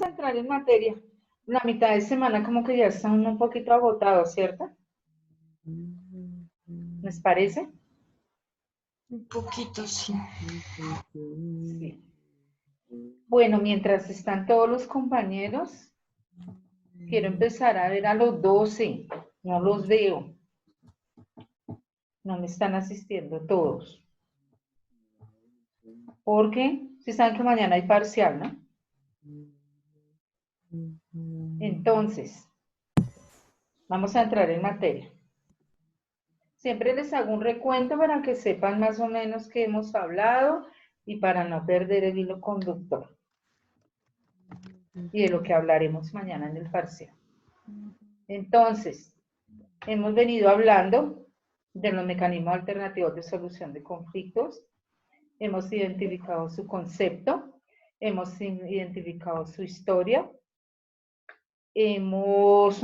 a entrar en materia. La mitad de semana como que ya están un poquito agotados, ¿cierto? ¿Les parece? Un poquito, sí. Sí. Bueno, mientras están todos los compañeros, quiero empezar a ver a los 12. No los veo. No me están asistiendo todos. Porque, si saben que mañana hay parcial, ¿no? Entonces, vamos a entrar en materia. Siempre les hago un recuento para que sepan más o menos qué hemos hablado y para no perder el hilo conductor. Y de lo que hablaremos mañana en el parcial. Entonces, hemos venido hablando de los mecanismos alternativos de solución de conflictos. Hemos identificado su concepto, hemos identificado su historia, hemos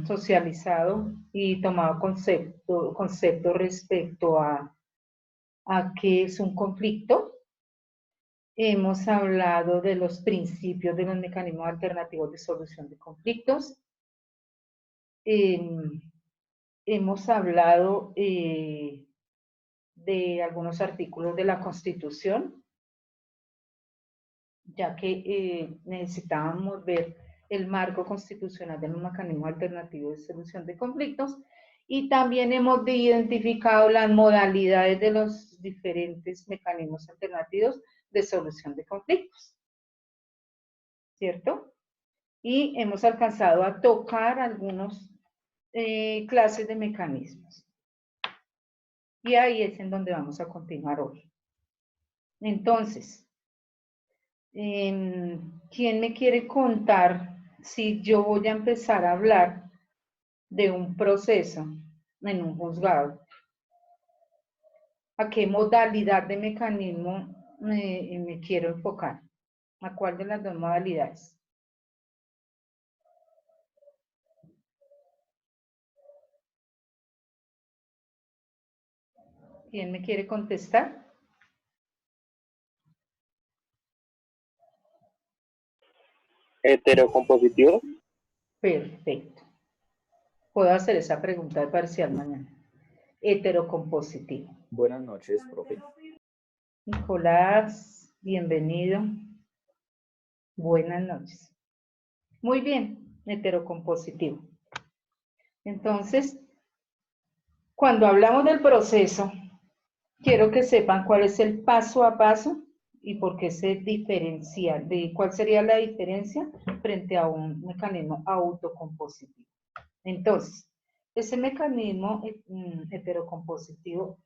socializado y tomado concepto respecto a qué es un conflicto. Hemos hablado de los principios de los mecanismos alternativos de solución de conflictos. Hemos hablado de algunos artículos de la Constitución, ya que necesitábamos ver el marco constitucional de los mecanismos alternativos de solución de conflictos, y también hemos identificado las modalidades de los diferentes mecanismos alternativos de solución de conflictos, ¿cierto? Y hemos alcanzado a tocar algunas clases de mecanismos. Y ahí es en donde vamos a continuar hoy. Entonces, ¿quién me quiere contar si yo voy a empezar a hablar de un proceso en un juzgado? ¿A qué modalidad de mecanismo me quiero enfocar? ¿A cuál de las dos modalidades? ¿Quién me quiere contestar? Heterocompositivo. Perfecto. Puedo hacer esa pregunta de parcial mañana. Heterocompositivo. Buenas noches, profe. Nicolás, bienvenido. Buenas noches. Muy bien, heterocompositivo. Entonces, cuando hablamos del proceso, quiero que sepan cuál es el paso a paso y por qué se diferencia, de cuál sería la diferencia frente a un mecanismo autocompositivo. Entonces, ese mecanismo heterocompositivo,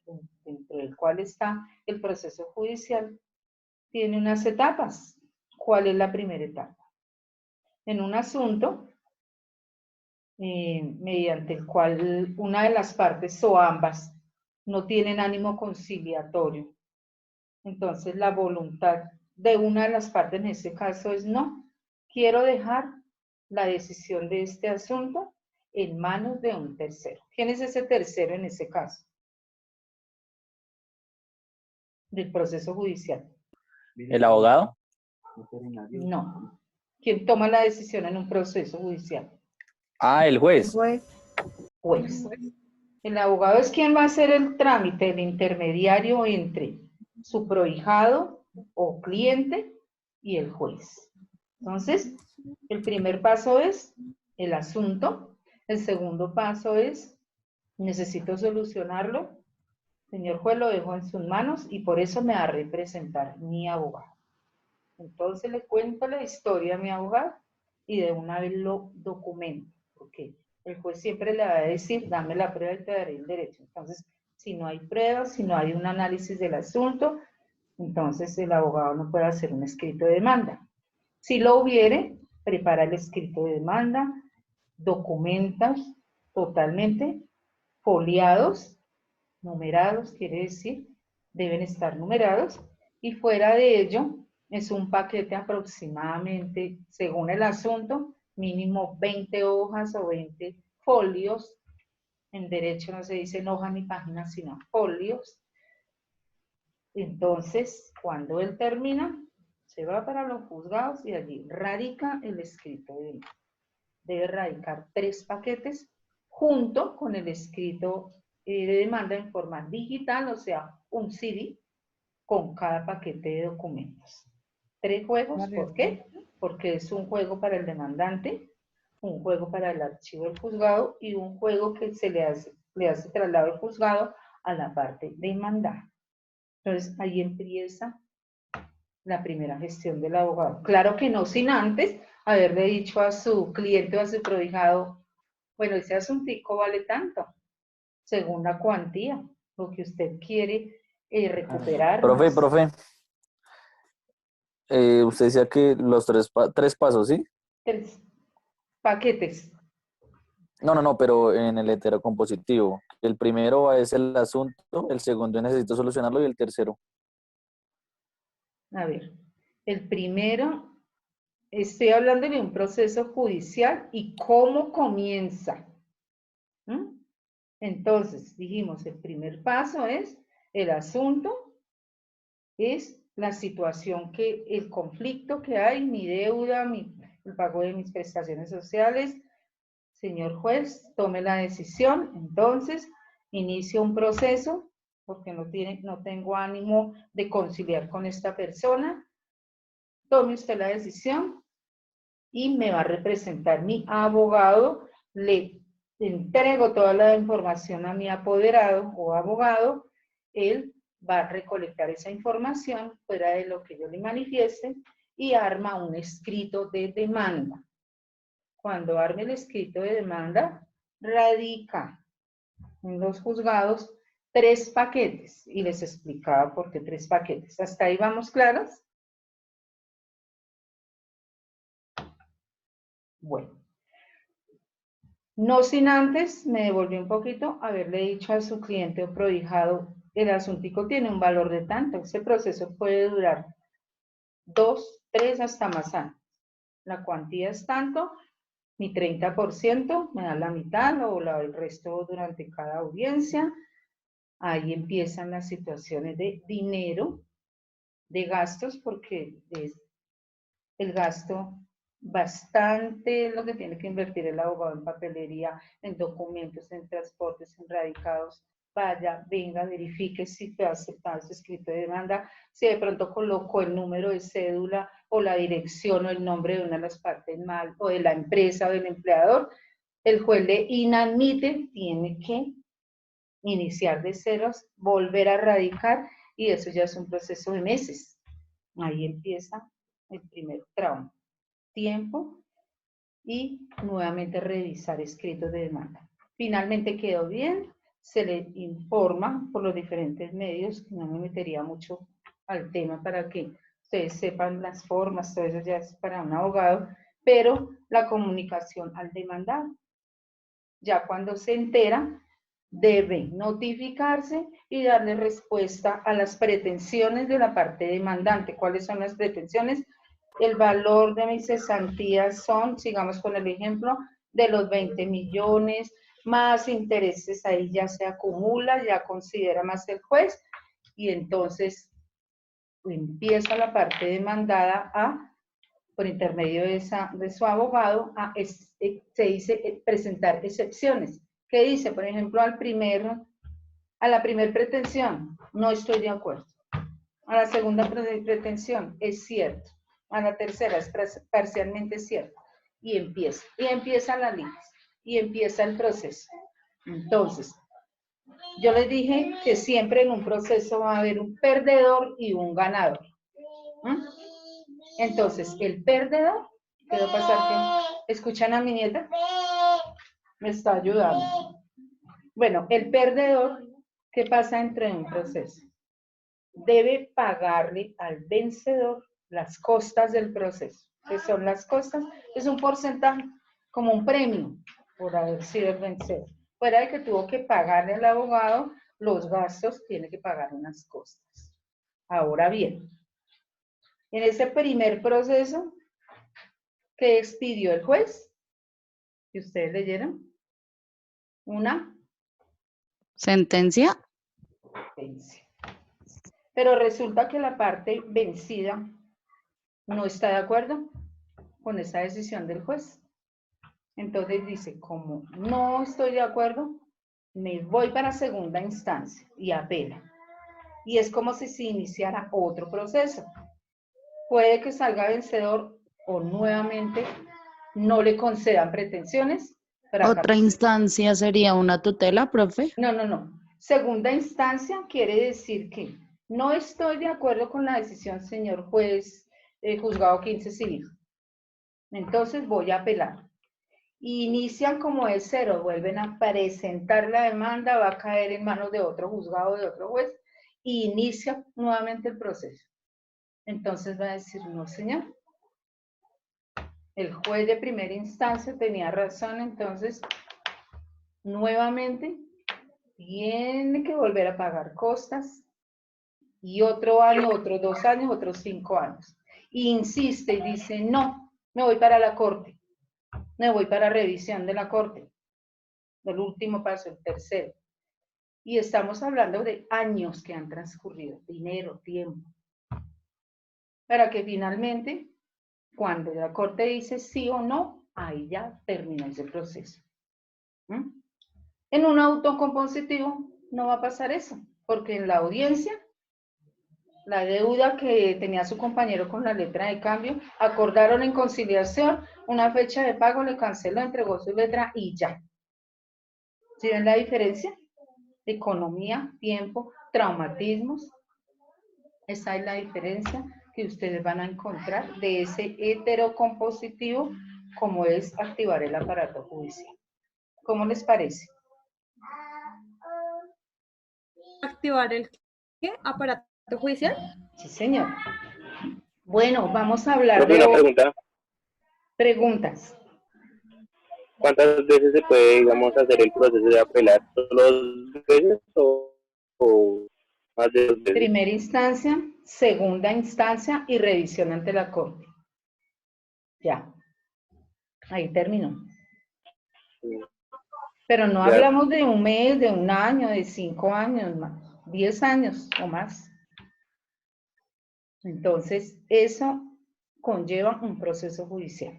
dentro del cual está el proceso judicial, tiene unas etapas. ¿Cuál es la primera etapa? En un asunto, mediante el cual una de las partes o ambas no tienen ánimo conciliatorio, entonces la voluntad de una de las partes en este caso es no, quiero dejar la decisión de este asunto en manos de un tercero. ¿Quién es ese tercero en ese caso? Del proceso judicial. ¿El abogado? No. ¿Quién toma la decisión en un proceso judicial? Ah, el juez. Juez. El abogado es quien va a hacer el trámite, el intermediario entre su prohijado o cliente y el juez. Entonces, el primer paso es el asunto. El segundo paso es, necesito solucionarlo. Señor juez, lo dejo en sus manos y por eso me va a representar mi abogado. Entonces le cuento la historia a mi abogado y de una vez lo documento, porque el juez siempre le va a decir, dame la prueba y te daré el derecho. Entonces, si no hay pruebas, si no hay un análisis del asunto, entonces el abogado no puede hacer un escrito de demanda. Si lo hubiere, prepara el escrito de demanda, documentas totalmente, foliados, numerados, quiere decir, deben estar numerados, y fuera de ello, es un paquete aproximadamente, según el asunto, mínimo 20 hojas o 20 folios. En derecho no se dice hoja ni página, sino folios. Entonces, cuando él termina, Se va para los juzgados y allí radica el escrito de demanda. Debe radicar 3 paquetes junto con el escrito de demanda en forma digital, o sea, un CD con cada paquete de documentos. 3 juegos, ¿por qué? Porque es un juego para el demandante, un juego para el archivo del juzgado y un juego que se le hace traslado del juzgado a la parte demandada. Entonces, ahí empieza la primera gestión del abogado. Claro que no sin antes haberle dicho a su cliente o a su prohijado, bueno, ese asuntico vale tanto, según la cuantía, lo que usted quiere recuperar Profe, más. profe, usted decía que los tres pasos, ¿sí? 3 paquetes. No, pero en el heterocompositivo. El primero es el asunto, el segundo necesito solucionarlo y el tercero. A ver, el primero, estoy hablando de un proceso judicial y cómo comienza. Entonces, dijimos, el primer paso es el asunto, es la situación el conflicto que hay, mi deuda, el pago de mis prestaciones sociales. Señor juez, tome la decisión. Entonces, inicio un proceso porque no tengo ánimo de conciliar con esta persona. Tome usted la decisión y me va a representar mi abogado. Le entrego toda la información a mi apoderado o abogado. Él va a recolectar esa información fuera de lo que yo le manifieste y arma un escrito de demanda. Cuando arme el escrito de demanda, radica en los juzgados 3 paquetes y les explicaba por qué 3 paquetes. ¿Hasta ahí vamos claros? Bueno, no sin antes, me devolví un poquito, haberle dicho a su cliente o prohijado, el asuntico tiene un valor de tanto, ese proceso puede durar 2, 3, hasta más años. La cuantía es tanto, mi 30%, me da la mitad o el resto durante cada audiencia. Ahí empiezan las situaciones de dinero, de gastos, porque es el gasto bastante lo que tiene que invertir el abogado en papelería, en documentos, en transportes, en radicados. Vaya, venga, verifique si fue aceptado su escrito de demanda, si de pronto colocó el número de cédula o la dirección o el nombre de una de las partes mal, o de la empresa o del empleador. El juez le inadmite, tiene que iniciar de ceros, volver a radicar, y eso ya es un proceso de meses. Ahí empieza el primer trauma. Tiempo y nuevamente revisar escritos de demanda. Finalmente quedó bien, se le informa por los diferentes medios, que no me metería mucho al tema para que ustedes sepan las formas, todo eso ya es para un abogado, pero la comunicación al demandar, ya cuando se entera, debe notificarse y darle respuesta a las pretensiones de la parte demandante. ¿Cuáles son las pretensiones? El valor de mis cesantías son, sigamos con el ejemplo, de los 20 millones, más intereses, ahí ya se acumula, ya considera más el juez, y entonces empieza la parte demandada por intermedio de su abogado, se dice presentar excepciones. ¿Qué dice? Por ejemplo, a la primera pretensión, no estoy de acuerdo. A la segunda pretensión, es cierto. A la tercera, es parcialmente cierto. Y empieza la ley, y empieza el proceso. Entonces, yo les dije que siempre en un proceso va a haber un perdedor y un ganador. Entonces, el perdedor, ¿qué va a pasar? ¿Escuchan a mi nieta? Me está ayudando. Bueno, el perdedor, ¿qué pasa dentro de un proceso? Debe pagarle al vencedor las costas del proceso. ¿Qué son las costas? Es un porcentaje, como un premio por haber sido el vencedor. Fuera de que tuvo que pagarle al abogado los gastos, tiene que pagar unas costas. Ahora bien, en ese primer proceso, ¿qué expidió el juez? ¿Que ustedes leyeron? Una ¿Sentencia? sentencia. Pero resulta que la parte vencida no está de acuerdo con esa decisión del juez. Entonces dice, como no estoy de acuerdo, me voy para segunda instancia y apela. Y es como si se iniciara otro proceso. Puede que salga vencedor o nuevamente no le concedan pretensiones. Otra instancia sería una tutela, profe. No. Segunda instancia quiere decir que no estoy de acuerdo con la decisión, señor juez, juzgado 15 civil. Entonces voy a apelar. Inician como de cero, vuelven a presentar la demanda, va a caer en manos de otro juzgado, de otro juez, e inicia nuevamente el proceso. Entonces va a decir, no, señor, el juez de primera instancia tenía razón, entonces nuevamente tiene que volver a pagar costas y otro año, otros 2 años, otros 5 años. E insiste y dice, no, me voy para la corte, me voy para revisión de la corte, del último paso, el tercero. Y estamos hablando de años que han transcurrido, dinero, tiempo, para que finalmente, cuando la corte dice sí o no, ahí ya terminó ese proceso. En un autocompositivo no va a pasar eso, porque en la audiencia, la deuda que tenía su compañero con la letra de cambio, acordaron en conciliación una fecha de pago, le canceló, entregó su letra y ya. ¿Sí ven la diferencia? Economía, tiempo, traumatismos. Esa es la diferencia que ustedes van a encontrar de ese heterocompositivo, como es activar el aparato judicial. ¿Cómo les parece? ¿Activar el qué? ¿Aparato judicial? Sí, señor. Bueno, vamos a hablar Profe, de una pregunta. preguntas. ¿Cuántas veces se puede, digamos, hacer el proceso de apelar? ¿Solo 2 veces o más de 2 veces? Primera instancia, segunda instancia y revisión ante la corte. Ya. Ahí terminó. Pero no Ya. hablamos de un mes, de un año, de 5 años, 10 años o más. Entonces, eso conlleva un proceso judicial.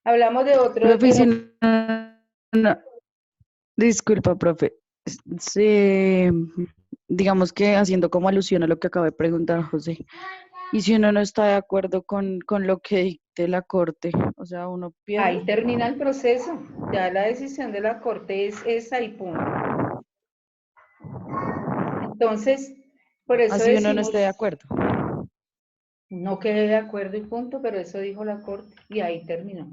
Hablamos de otro. Profe, si no, disculpa, profe. Digamos que haciendo como alusión a lo que acaba de preguntar José, y si uno no está de acuerdo con lo que dicte la corte, o sea, uno pierde. Ahí termina el proceso. Ya la decisión de la corte es esa y punto. Entonces, por eso Así uno no decimos, esté de acuerdo. no quedé de acuerdo y punto, pero eso dijo la corte y ahí terminó.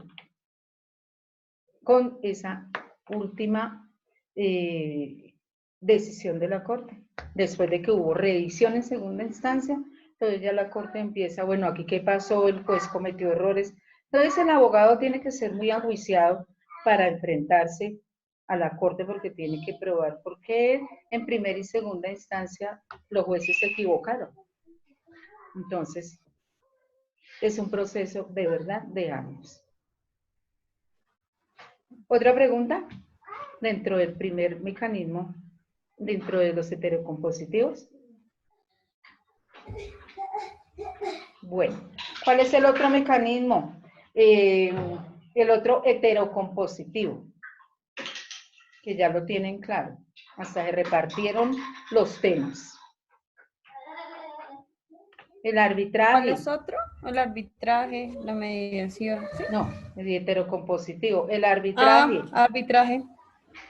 Con esa última decisión de la corte. Después de que hubo revisión en segunda instancia, entonces ya la corte empieza, bueno, aquí qué pasó, el juez cometió errores. Entonces el abogado tiene que ser muy ajuiciado para enfrentarse a la corte porque tiene que probar por qué en primera y segunda instancia los jueces se equivocaron. Entonces, es un proceso de verdad de años. ¿Otra pregunta? Dentro del primer mecanismo, dentro de los heterocompositivos. Bueno, ¿cuál es el otro mecanismo? El otro heterocompositivo, que ya lo tienen claro. Hasta se repartieron los temas. El arbitraje. ¿Cuál es otro? El arbitraje, la mediación. ¿Sí? No, el heterocompositivo. El arbitraje. Arbitraje.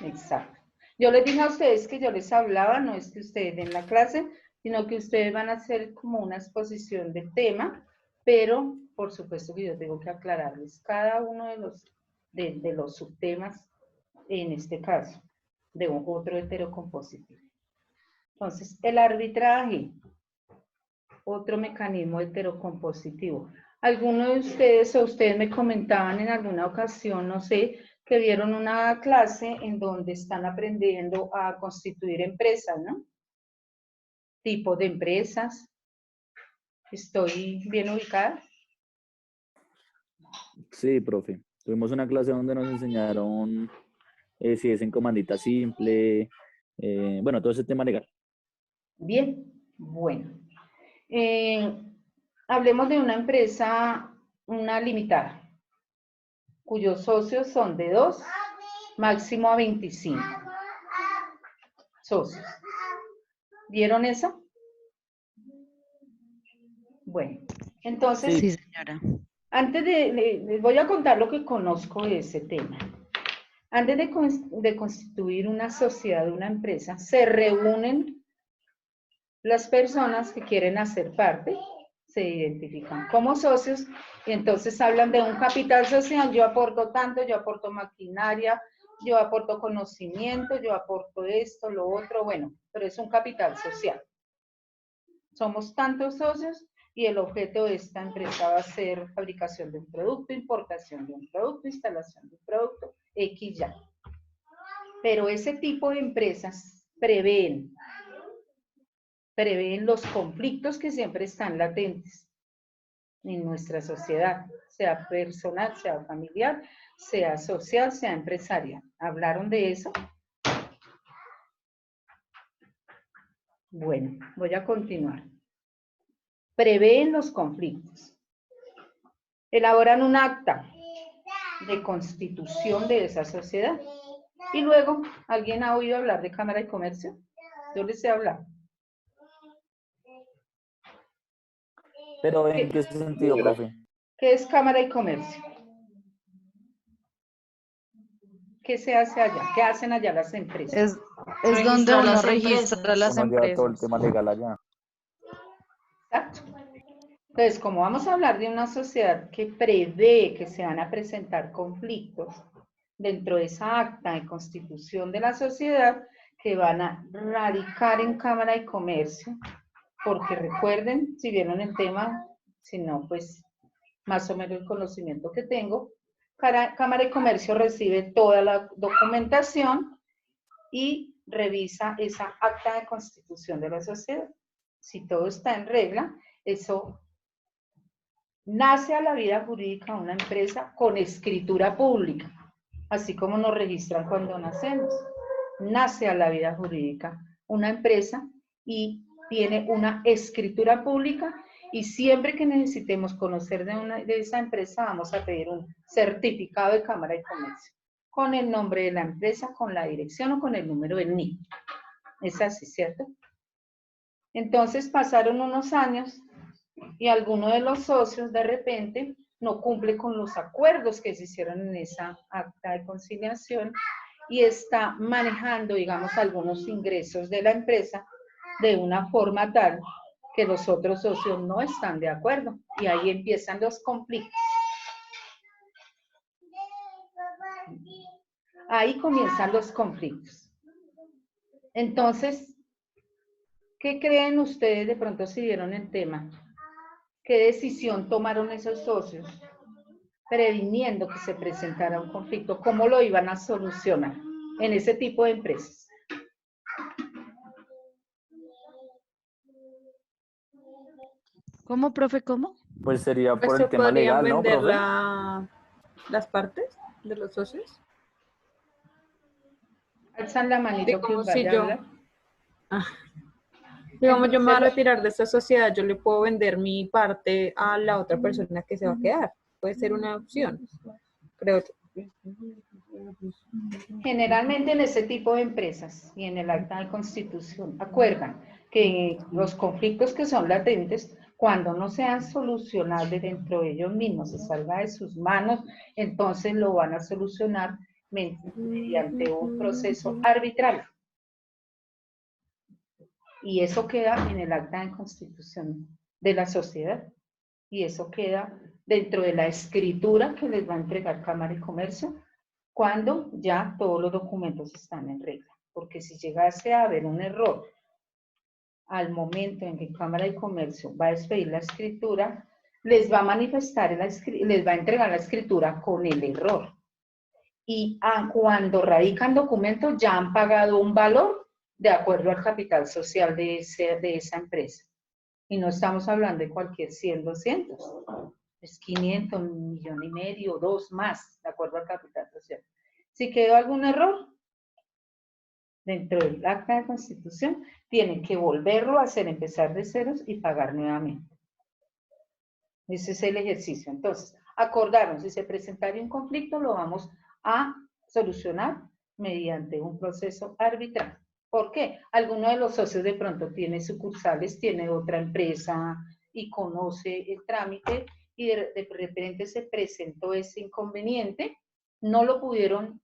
Exacto. Yo les dije a ustedes que yo les hablaba, no es que ustedes den la clase, sino que ustedes van a hacer como una exposición del tema, pero por supuesto que yo tengo que aclararles cada uno de los subtemas, en este caso, de otro heterocompositivo. Entonces, el arbitraje, otro mecanismo heterocompositivo. Algunos de ustedes o ustedes me comentaban en alguna ocasión, no sé, que vieron una clase en donde están aprendiendo a constituir empresas, ¿no? Tipo de empresas. ¿Estoy bien ubicada? Sí, profe. Tuvimos una clase donde nos enseñaron si es en comandita simple, bueno, todo ese tema legal. Bien, bueno. Hablemos de una empresa, una limitada, cuyos socios son de 2, máximo a 25 socios. ¿Vieron eso? Bueno, entonces, Sí, señora. antes les voy a contar lo que conozco de ese tema. Antes de constituir una sociedad, una empresa, se reúnen las personas que quieren hacer parte, se identifican como socios y entonces hablan de un capital social. Yo aporto tanto, yo aporto maquinaria, yo aporto conocimiento, yo aporto esto, lo otro, bueno, pero es un capital social. Somos tantos socios y el objeto de esta empresa va a ser fabricación de un producto, importación de un producto, instalación de un producto, X ya. Pero ese tipo de empresas prevén los conflictos que siempre están latentes en nuestra sociedad, sea personal, sea familiar, sea social, sea empresarial. ¿Hablaron de eso? Bueno, voy a continuar. Prevén los conflictos. Elaboran un acta de constitución de esa sociedad. Y luego, ¿alguien ha oído hablar de Cámara de Comercio? Yo les he hablado. Pero ¿en qué sentido, profe? ¿Qué es Cámara de Comercio? ¿Qué se hace allá? ¿Qué hacen allá las empresas? Es donde Registrar uno las registra empresas. las Uno lleva todo el empresas. tema legal allá. Exacto. Entonces, como vamos a hablar de una sociedad que prevé que se van a presentar conflictos dentro de esa acta de constitución de la sociedad, que van a radicar en Cámara de Comercio, porque recuerden, si vieron el tema, si no, pues más o menos el conocimiento que tengo, Cámara de Comercio recibe toda la documentación y revisa esa acta de constitución de la sociedad. Si todo está en regla, eso nace a la vida jurídica una empresa con escritura pública, así como nos registran cuando nacemos. Nace a la vida jurídica una empresa y tiene una escritura pública y siempre que necesitemos conocer de esa empresa vamos a pedir un certificado de Cámara de Comercio con el nombre de la empresa, con la dirección o con el número del NIC. Es así, ¿cierto? Entonces pasaron unos años y alguno de los socios de repente no cumple con los acuerdos que se hicieron en esa acta de conciliación y está manejando, digamos, algunos ingresos de la empresa de una forma tal que los otros socios no están de acuerdo y ahí empiezan los conflictos. Ahí comienzan los conflictos. Entonces, ¿qué creen ustedes de pronto si vieron el tema? ¿Qué decisión tomaron esos socios previniendo que se presentara un conflicto? ¿Cómo lo iban a solucionar en ese tipo de empresas? ¿Cómo, profe? ¿Cómo? Pues sería Pues por se el tema podrían legal, ¿no, vender profe? las partes de los socios. Alzan la manito que Digamos, os vaya a hablar. Digamos, yo me voy a Entonces, retirar de esta sociedad, yo le puedo vender mi parte a la otra persona que se va a quedar. Puede ser una opción, creo. generalmente en ese tipo de empresas y en el acta de constitución acuerdan que los conflictos que son latentes, cuando no sean solucionables dentro de ellos mismos, se salga de sus manos, entonces lo van a solucionar mediante un proceso arbitral. Y eso queda en el acta de constitución de la sociedad. Y eso queda dentro de la escritura que les va a entregar Cámara de Comercio cuando ya todos los documentos están en regla. Porque si llegase a haber un error al momento en que Cámara de Comercio va a expedir la escritura, les va a manifestar, les va a entregar la escritura con el error. Y cuando radican documentos ya han pagado un valor de acuerdo al capital social de esa empresa. Y no estamos hablando de cualquier 100, 200. Es 500, 1,5 millones, 2 más, de acuerdo al capital social. Si quedó algún error dentro del acta de constitución, tienen que volverlo a hacer, empezar de ceros y pagar nuevamente. Ese es el ejercicio. Entonces, acordaron, si se presentara un conflicto, lo vamos a solucionar mediante un proceso arbitral. ¿Por qué? Alguno de los socios de pronto tiene sucursales, tiene otra empresa y conoce el trámite y de repente se presentó ese inconveniente, no lo pudieron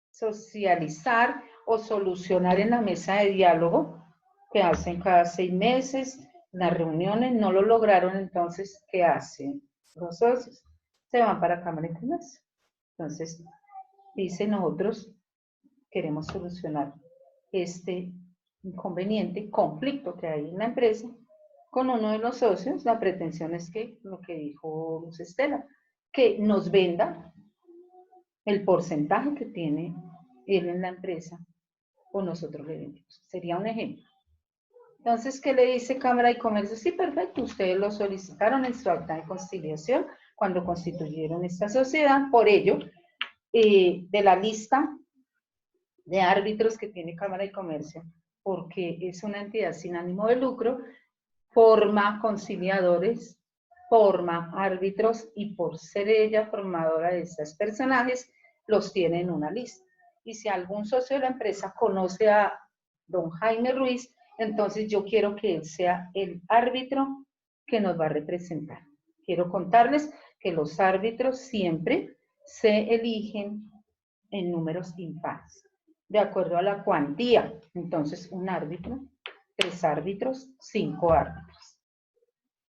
socializar o solucionar en la mesa de diálogo que hacen cada 6 meses, las reuniones, no lo lograron, entonces, ¿qué hacen los socios? Se van para Cámara de Comercio. Entonces, dicen nosotros queremos solucionar este inconveniente, conflicto que hay en la empresa con uno de los socios. La pretensión es que, lo que dijo Luz Estela, que nos venda el porcentaje que tiene él en la empresa o nosotros le vendemos. Sería un ejemplo. Entonces, ¿qué le dice Cámara de Comercio? Sí, perfecto, ustedes lo solicitaron en su acta de conciliación cuando constituyeron esta sociedad. Por ello, de la lista de árbitros que tiene Cámara de Comercio, porque es una entidad sin ánimo de lucro, forma conciliadores, forma árbitros y por ser ella formadora de estos personajes, los tiene en una lista. Y si algún socio de la empresa conoce a don Jaime Ruiz, entonces yo quiero que él sea el árbitro que nos va a representar. Quiero contarles que los árbitros siempre se eligen en números impares, de acuerdo a la cuantía. Entonces, un árbitro, 3 árbitros, 5 árbitros.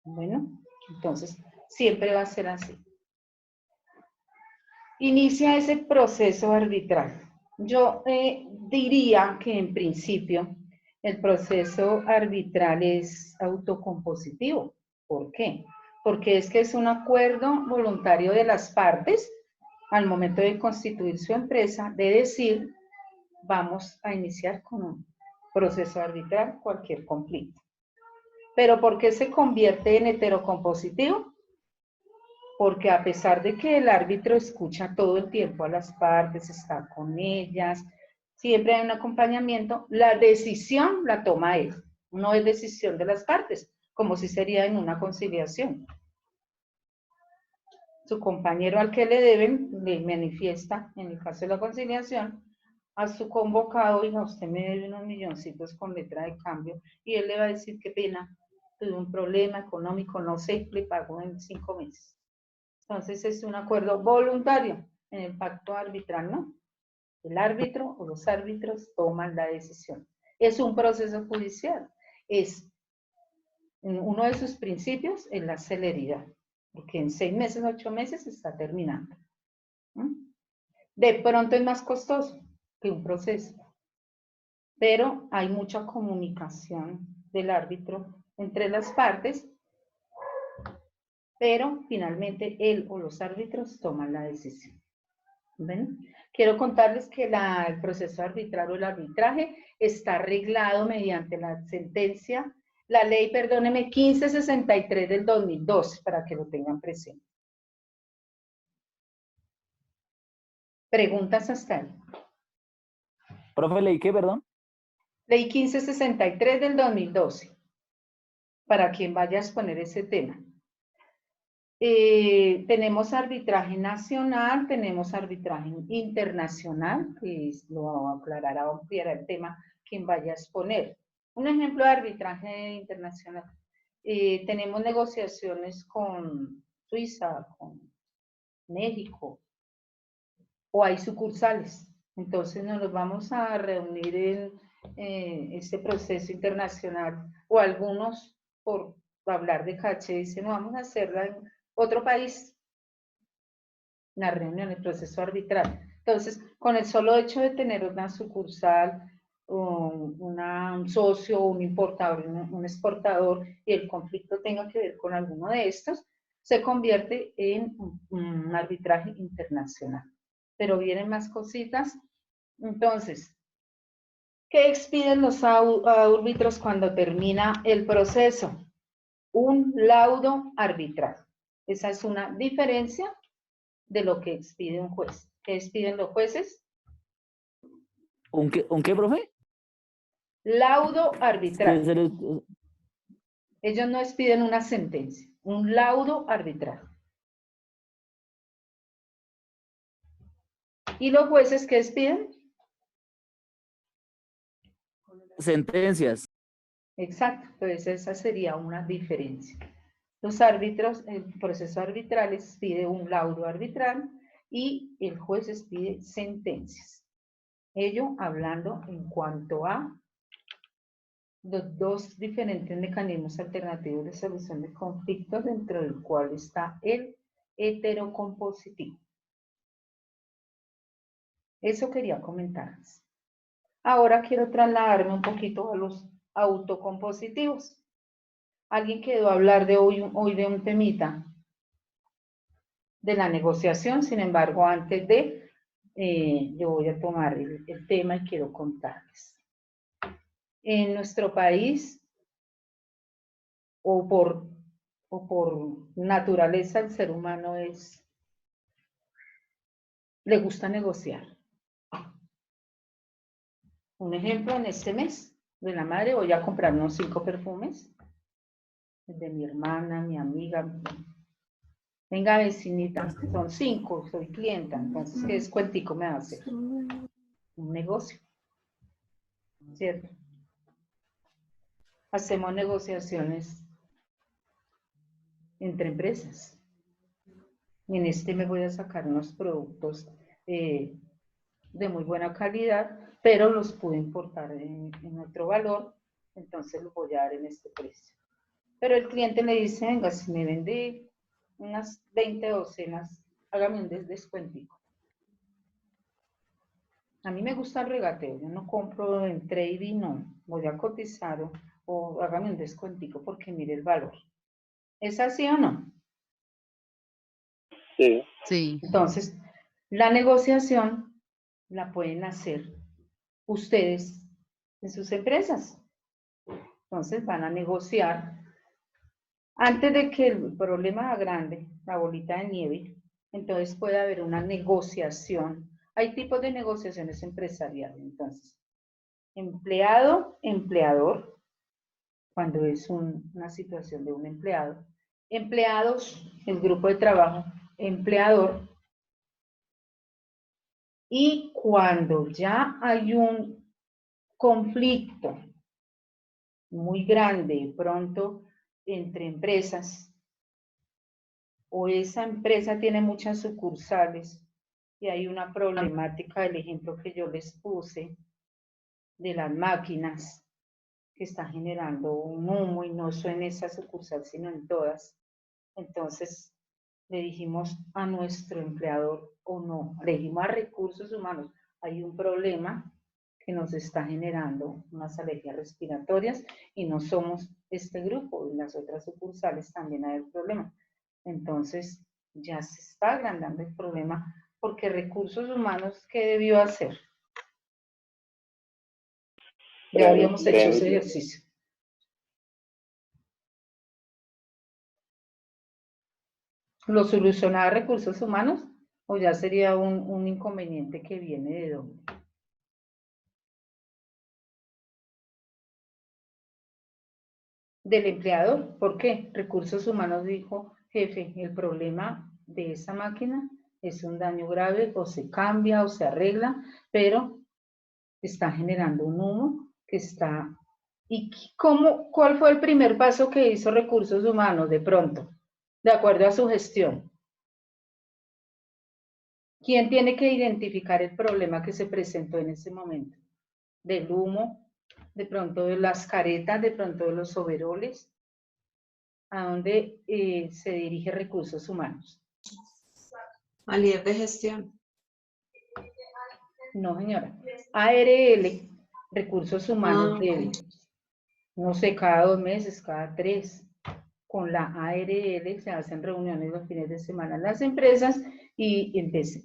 Bueno, entonces, siempre va a ser así. Inicia ese proceso arbitral. Yo diría que en principio el proceso arbitral es autocompositivo. ¿Por qué? Porque es que es un acuerdo voluntario de las partes al momento de constituir su empresa, de decir, vamos a iniciar con un proceso arbitral cualquier conflicto. ¿Pero por qué se convierte en heterocompositivo? Porque a pesar de que el árbitro escucha todo el tiempo a las partes, está con ellas, siempre hay un acompañamiento, la decisión la toma él, no es decisión de las partes, como si sería en una conciliación. Su compañero al que le deben le manifiesta, en el caso de la conciliación, a su convocado, oiga, usted me debe unos milloncitos con letra de cambio, y él le va a decir, qué pena, tuve un problema económico, no sé, le pago en 5 meses. Entonces es un acuerdo voluntario. En el pacto arbitral, ¿no? El árbitro o los árbitros toman la decisión. Es un proceso judicial. Es uno de sus principios es la celeridad, porque en 6 meses, 8 meses está terminando. De pronto es más costoso que un proceso, pero hay mucha comunicación del árbitro entre las partes, pero finalmente él o los árbitros toman la decisión. ¿Ven? Quiero contarles que el proceso arbitral o el arbitraje está arreglado mediante la sentencia, la ley, perdóneme, 1563 del 2012, para que lo tengan presente. ¿Preguntas hasta ahí? Profe, ¿leí qué, perdón? Ley 1563 del 2012, para quien vaya a exponer ese tema. Tenemos arbitraje nacional, tenemos arbitraje internacional, que lo aclarará o ampliará el tema quien vaya a exponer. Un ejemplo de arbitraje internacional. Tenemos negociaciones con Suiza, con México, o hay sucursales. Entonces nos los vamos a reunir en este proceso internacional, o algunos, por hablar de caché, dicen, no, vamos a hacerla en otro país, una reunión, el proceso arbitral. Entonces, con el solo hecho de tener una sucursal, un socio, un importador, un exportador, y el conflicto tenga que ver con alguno de estos, se convierte en un arbitraje internacional. Pero vienen más cositas. Entonces, ¿qué expiden los árbitros cuando termina el proceso? Un laudo arbitral. Esa es una diferencia de lo que expide un juez. ¿Qué expiden los jueces? ¿Un qué, profe? Laudo arbitral. ¿Qué es Ellos no expiden una sentencia. un laudo arbitral. ¿Y los jueces qué piden? Sentencias. Exacto, entonces esa sería una diferencia. Los árbitros, el proceso arbitral pide un laudo arbitral y el juez pide sentencias. Ello hablando en cuanto a los dos diferentes mecanismos alternativos de solución de conflictos, dentro del cual está el heterocompositivo. Eso quería comentarles. Ahora quiero trasladarme un poquito a los autocompositivos. ¿Alguien quedó a hablar de hoy de un temita? De la negociación, sin embargo, antes de, yo voy a tomar el tema y quiero contarles. En nuestro país, o por naturaleza, el ser humano le gusta negociar. Un ejemplo, en este mes de la madre voy a comprar unos 5 perfumes de mi hermana, mi amiga. Venga, vecinita, son 5, soy clienta, entonces, ¿qué descuentico me va a hacer? Un negocio, ¿cierto? Hacemos negociaciones entre empresas. Y en este me voy a sacar unos productos de muy buena calidad, pero los pude importar en otro valor, entonces los voy a dar en este precio. Pero el cliente me dice, venga, si me vende unas 20 docenas, hágame un descuentico. A mí me gusta el regateo, yo no compro en trading, no, voy a cotizar o hágame un descuentico porque mire el valor. ¿Es así o no? Sí. Sí. Entonces, la negociación la pueden hacer ustedes en sus empresas. Entonces van a negociar antes de que el problema haga grande, la bolita de nieve, entonces puede haber una negociación. Hay tipos de negociaciones empresariales, entonces, empleado, empleador, cuando es una situación de un empleado, empleados, el grupo de trabajo, empleador, y cuando ya hay un conflicto muy grande, pronto, entre empresas, o esa empresa tiene muchas sucursales y hay una problemática del ejemplo que yo les puse de las máquinas que está generando un humo y no solo en esa sucursal sino en todas. Entonces le dijimos a nuestro empleador, o no, le dijimos a recursos humanos, hay un problema que nos está generando unas alergias respiratorias y no somos este grupo, en las otras sucursales también hay el problema. Entonces, ya se está agrandando el problema porque recursos humanos, ¿qué debió hacer? Ya habíamos hecho ese ejercicio. ¿Lo solucionaba recursos humanos o ya sería un inconveniente que viene de dónde? Del empleador. ¿Por qué? Recursos humanos dijo, jefe, el problema de esa máquina es un daño grave, o se cambia o se arregla, pero está generando un humo que está... ¿Y cuál fue el primer paso que hizo recursos humanos de pronto, de acuerdo a su gestión? ¿Quién tiene que identificar el problema que se presentó en ese momento? Del humo, de pronto de las caretas, de pronto de los overoles. ¿A dónde se dirige recursos humanos? Al líder de gestión. No, señora. ARL, recursos humanos debe, no sé, cada 2 meses, cada 3. Con la ARL se hacen reuniones los fines de semana en las empresas y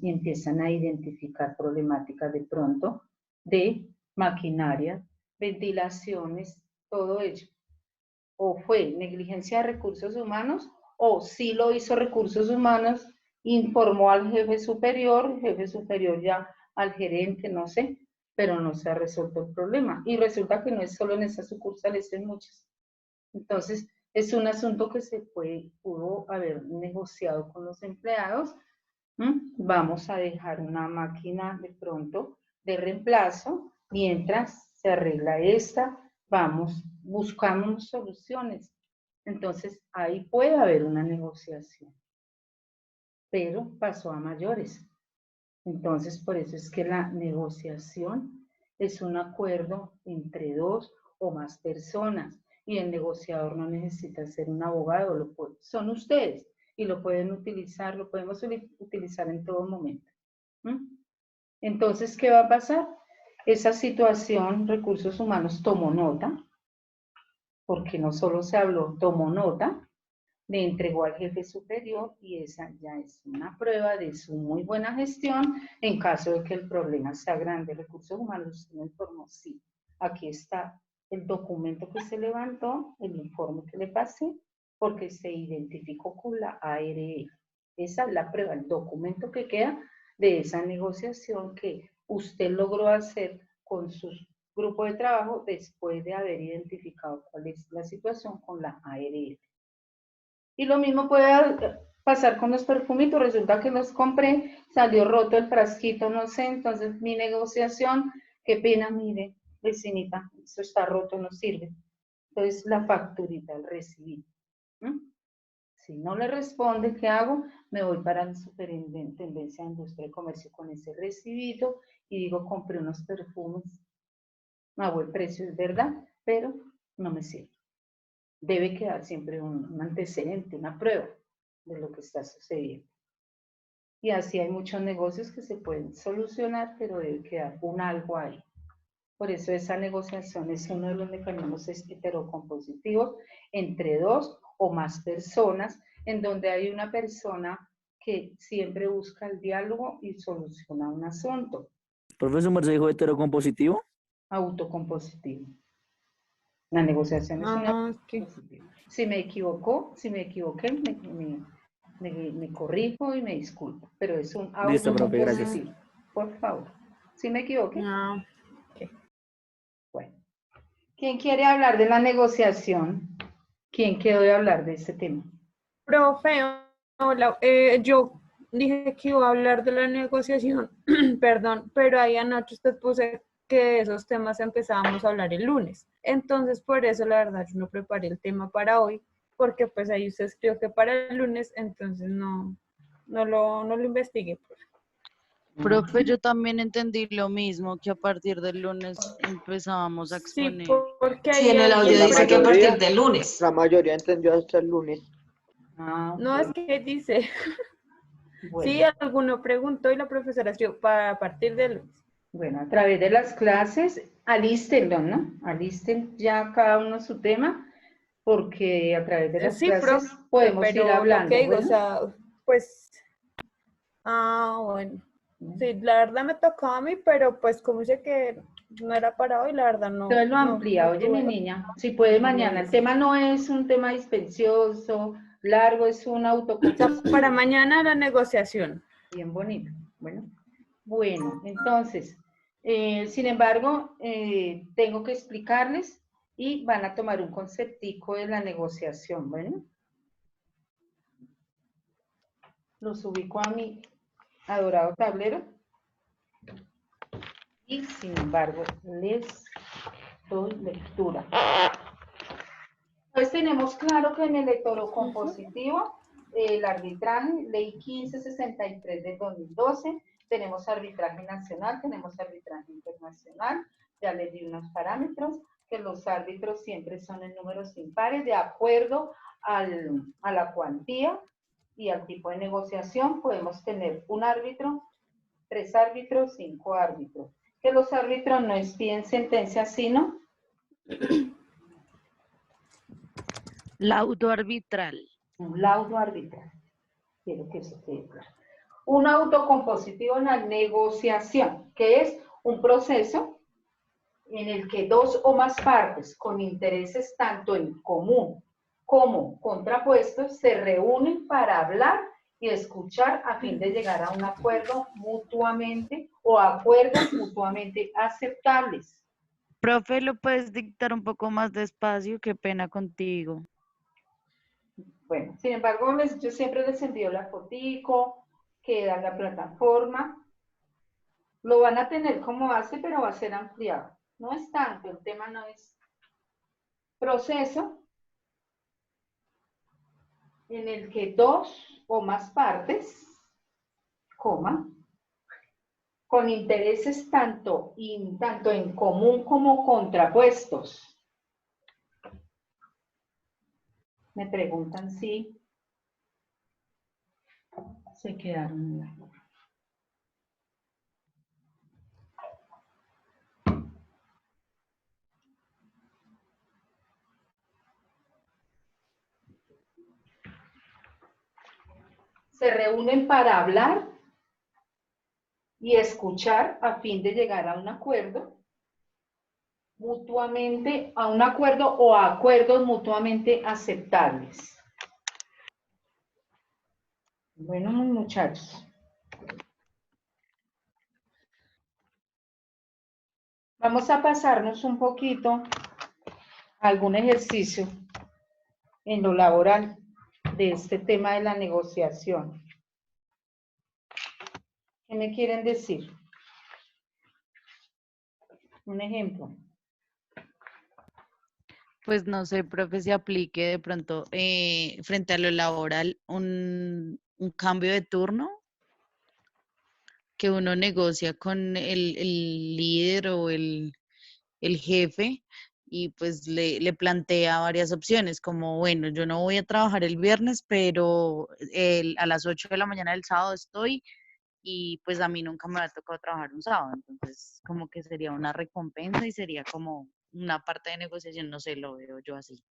empiezan a identificar problemáticas de pronto de maquinaria, ventilaciones, todo ello. O fue negligencia de recursos humanos, o sí lo hizo recursos humanos, informó al jefe superior ya al gerente, no sé, pero no se ha resuelto el problema. Y resulta que no es solo en esas sucursales, es en muchas. Entonces, Es un asunto que pudo haber negociado con los empleados. Vamos a dejar una máquina de pronto de reemplazo mientras se arregla esta, buscamos soluciones. Entonces, ahí puede haber una negociación, pero pasó a mayores. Entonces, por eso es que la negociación es un acuerdo entre dos o más personas y el negociador no necesita ser un abogado, son ustedes y lo pueden utilizar, lo podemos utilizar en todo momento. Entonces, ¿qué va a pasar? Esa situación, Recursos Humanos tomó nota, porque no solo se habló, tomó nota, le entregó al jefe superior y esa ya es una prueba de su muy buena gestión en caso de que el problema sea grande. Recursos Humanos usted me informó, sí, aquí está el documento que se levantó, el informe que le pasé, porque se identificó con la ARL. Esa es la prueba, el documento que queda de esa negociación que usted logró hacer con su grupo de trabajo después de haber identificado cuál es la situación con la ARL. Y lo mismo puede pasar con los perfumitos. Resulta que los compré, salió roto el frasquito, no sé, entonces mi negociación, qué pena, mire, vecinita, eso está roto, no sirve. Entonces la facturita, el recibido. Si no le responde, ¿qué hago? Me voy para la Superintendencia de Industria y Comercio con ese recibido y digo, compré unos perfumes a buen precio, es verdad, pero no me sirve. Debe quedar siempre un antecedente, una prueba de lo que está sucediendo. Y así hay muchos negocios que se pueden solucionar, pero debe quedar un algo ahí. Por eso esa negociación es uno de los mecanismos heterocompositivos entre dos o más personas, en donde hay una persona que siempre busca el diálogo y soluciona un asunto. Profesor, ¿me dijo heterocompositivo? Autocompositivo. La negociación es una compositiva. Si me equivoqué, me corrijo y me disculpo, pero es un Listo, profe, gracias. autocompositivo. Por favor. ¿Sí me equivoqué? No. Bueno. ¿Quién quiere hablar de la negociación? ¿Quién quedó de hablar de este tema? Profe, hola, yo dije que iba a hablar de la negociación, perdón, pero ahí anoche usted puse que de esos temas empezábamos a hablar el lunes. Entonces, por eso, la verdad, yo no preparé el tema para hoy, porque pues ahí usted escribió que para el lunes, entonces no lo investigué. Profe, yo también entendí lo mismo, que a partir del lunes empezábamos a Sí, exponer. porque Sí, ahí en el audio alguien dice que a puede- partir del lunes. La mayoría entendió hasta el lunes. No, es que dice, Bueno. sí, alguno preguntó y la profesora escribió para a partir del lunes. Bueno, a través de las clases, alístenlo, ¿no? Alisten ya cada uno su tema, porque a través de las Sí, clases profe, podemos ir pero hablando. lo que digo, ¿bueno? o sea, pues, bueno, sí, la verdad me tocaba a mí, pero pues como dice que no era para hoy, la verdad no. Entonces lo amplía, oye mi tuve- niña, si puede no lo mañana, el hice. tema no es un tema dispensioso, largo, es un O sea, autocompositivo. para mañana la negociación. Bien bonito, bueno, entonces, sin embargo, tengo que explicarles y van a tomar un conceptico de la negociación, ¿bueno? Los ubico a mi adorado tablero y sin embargo les doy lectura. Entonces tenemos claro que en el heterocompositivo, el arbitraje, ley 1563 del 2012, tenemos arbitraje nacional, tenemos arbitraje internacional, ya les di unos parámetros, que los árbitros siempre son en números impares, de acuerdo a la cuantía y al tipo de negociación, podemos tener un árbitro, 3 árbitros, 5 árbitros. Que los árbitros no expiden sentencia, sino Laudo arbitral. un laudo arbitral. Quiero que eso quede claro. Un autocompositivo en la negociación, que es un proceso en el que dos o más partes con intereses tanto en común como contrapuestos se reúnen para hablar y escuchar a fin de llegar a un acuerdo mutuamente o acuerdos mutuamente aceptables. Profe, ¿lo puedes dictar un poco más despacio? Qué pena contigo. Bueno, sin embargo, yo siempre les envío la fotico, queda la plataforma. Lo van a tener como base, pero va a ser ampliado. No es tanto, el tema no es proceso en el que dos o más partes, coma, con intereses tanto en común como contrapuestos. Me preguntan si se quedaron en la... Se reúnen para hablar y escuchar a fin de llegar a un acuerdo mutuamente, a un acuerdo o a acuerdos mutuamente aceptables. Bueno, muchachos. Vamos a pasarnos un poquito a algún ejercicio en lo laboral de este tema de la negociación. ¿Qué me quieren decir? Un ejemplo. Pues no sé, profe, si aplique de pronto frente a lo laboral un cambio de turno que uno negocia con el líder o el jefe y pues le plantea varias opciones, como, bueno, yo no voy a trabajar el viernes, pero a las 8 de la mañana del sábado estoy y pues a mí nunca me ha tocado trabajar un sábado, entonces como que sería una recompensa y sería como una parte de negociación, no sé, lo veo yo así.